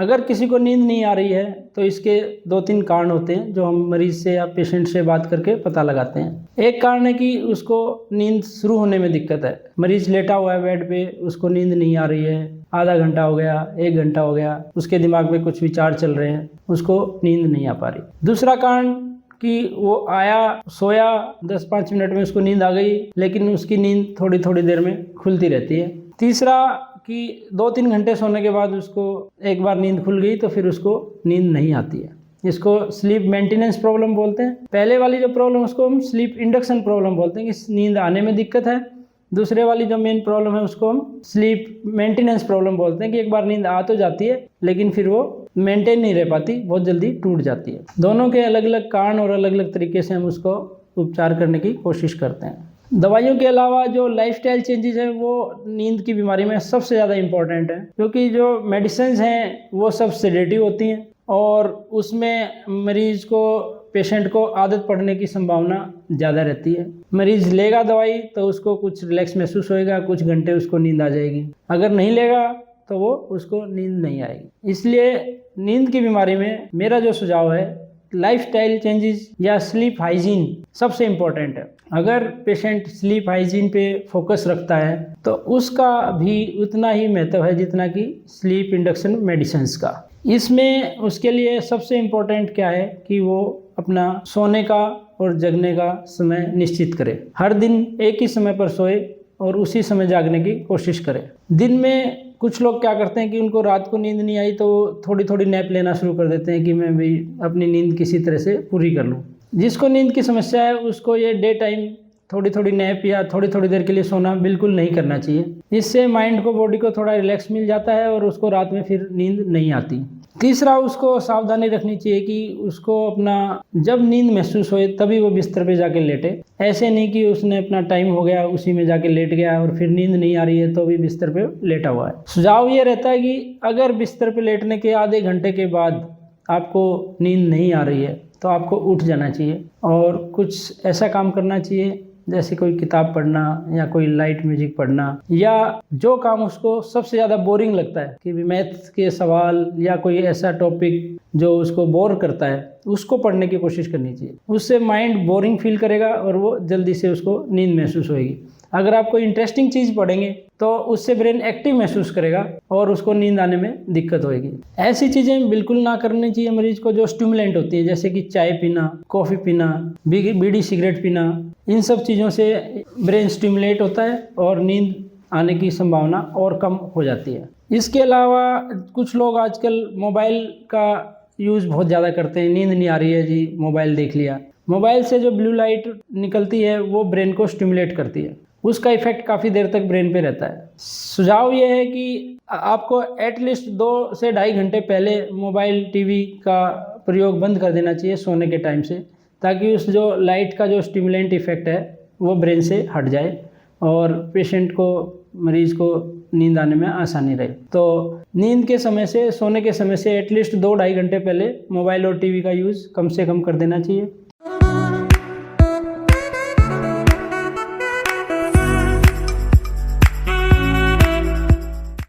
अगर किसी को नींद नहीं आ रही है तो इसके 2-3 कारण होते हैं जो हम मरीज से या पेशेंट से बात करके पता लगाते हैं। एक कारण है कि उसको नींद शुरू होने में दिक्कत है। मरीज लेटा हुआ है बेड पे, उसको नींद नहीं आ रही है, आधा घंटा हो गया, 1 घंटा हो गया, उसके दिमाग में कुछ विचार चल रहे हैं, उसको नींद नहीं आ पा रही। दूसरा कारण कि वो आया, सोया, 10-5 मिनट में उसको नींद आ गई, लेकिन उसकी नींद थोड़ी थोड़ी देर में खुलती रहती है। तीसरा कि 2-3 घंटे सोने के बाद उसको एक बार नींद खुल गई तो फिर उसको नींद नहीं आती है। इसको स्लीप मेंटेनेंस प्रॉब्लम बोलते हैं। पहले वाली जो प्रॉब्लम उसको हम स्लीप इंडक्शन प्रॉब्लम बोलते हैं कि नींद आने में दिक्कत है। दूसरे वाली जो मेन प्रॉब्लम है उसको हम स्लीप मेंटेनेंस प्रॉब्लम बोलते हैं कि एक बार नींद आ तो जाती है लेकिन फिर वो मेंटेन नहीं रह पाती, बहुत जल्दी टूट जाती है। दोनों के अलग अलग कारण और अलग अलग तरीके से हम उसको उपचार करने की कोशिश करते हैं। दवाइयों के अलावा जो लाइफस्टाइल चेंजेस है वो नींद की बीमारी में सबसे ज़्यादा इम्पॉर्टेंट है, क्योंकि जो मेडिसिन हैं वो सब सेडेटिव होती हैं और उसमें मरीज को, पेशेंट को आदत पड़ने की संभावना ज़्यादा रहती है। मरीज लेगा दवाई तो उसको कुछ रिलैक्स महसूस होएगा, कुछ घंटे उसको नींद आ जाएगी। अगर नहीं लेगा तो वो उसको नींद नहीं आएगी। इसलिए नींद की बीमारी में मेरा जो सुझाव है, लाइफस्टाइल चेंजेस या स्लीप हाइजीन सबसे इम्पोर्टेंट है। अगर पेशेंट स्लीप हाइजीन पे फोकस रखता है तो उसका भी उतना ही महत्व है जितना कि स्लीप इंडक्शन मेडिसिन्स का। इसमें उसके लिए सबसे इम्पोर्टेंट क्या है कि वो अपना सोने का और जगने का समय निश्चित करे। हर दिन एक ही समय पर सोए और उसी समय जागने की कोशिश करे। दिन में कुछ लोग क्या करते हैं कि उनको रात को नींद नहीं आई तो थोड़ी थोड़ी नैप लेना शुरू कर देते हैं कि मैं भी अपनी नींद किसी तरह से पूरी कर लूँ। जिसको नींद की समस्या है उसको ये डे टाइम थोड़ी थोड़ी नैप या थोड़ी थोड़ी देर के लिए सोना बिल्कुल नहीं करना चाहिए। इससे माइंड को, बॉडी को थोड़ा रिलैक्स मिल जाता है और उसको रात में फिर नींद नहीं आती। तीसरा, उसको सावधानी रखनी चाहिए कि उसको अपना जब नींद महसूस होए तभी वो बिस्तर पे जाके लेटे। ऐसे नहीं कि उसने अपना टाइम हो गया उसी में जाके लेट गया और फिर नींद नहीं आ रही है तो भी बिस्तर पे लेटा हुआ है। सुझाव ये रहता है कि अगर बिस्तर पे लेटने के आधे घंटे के बाद आपको नींद नहीं आ रही है तो आपको उठ जाना चाहिए और कुछ ऐसा काम करना चाहिए जैसे कोई किताब पढ़ना या कोई लाइट म्यूजिक पढ़ना, या जो काम उसको सबसे ज़्यादा बोरिंग लगता है कि मैथ्स के सवाल या कोई ऐसा टॉपिक जो उसको बोर करता है उसको पढ़ने की कोशिश करनी चाहिए। उससे माइंड बोरिंग फील करेगा और वो जल्दी से उसको नींद महसूस होएगी। अगर आप कोई इंटरेस्टिंग चीज़ पढ़ेंगे तो उससे ब्रेन एक्टिव महसूस करेगा और उसको नींद आने में दिक्कत होएगी। ऐसी चीज़ें बिल्कुल ना करनी चाहिए मरीज को जो स्टिमुलेंट होती है, जैसे कि चाय पीना, कॉफ़ी पीना, बीड़ी सिगरेट पीना। इन सब चीज़ों से ब्रेन स्टिमुलेट होता है और नींद आने की संभावना और कम हो जाती है। इसके अलावा कुछ लोग आजकल मोबाइल का यूज़ बहुत ज़्यादा करते हैं। नींद नहीं आ रही है जी, मोबाइल देख लिया। मोबाइल से जो ब्लू लाइट निकलती है वो ब्रेन को स्टिमुलेट करती है, उसका इफेक्ट काफ़ी देर तक ब्रेन पे रहता है। सुझाव ये है कि आपको एटलीस्ट 2 से 2.5 घंटे पहले मोबाइल, टीवी का प्रयोग बंद कर देना चाहिए सोने के टाइम से, ताकि उस जो लाइट का जो स्टिमुलेंट इफेक्ट है वो ब्रेन से हट जाए और पेशेंट को, मरीज़ को नींद आने में आसानी रहे। तो नींद के समय से, सोने के समय से एटलीस्ट 2-2.5 घंटे पहले मोबाइल और टीवी का यूज़ कम से कम कर देना चाहिए।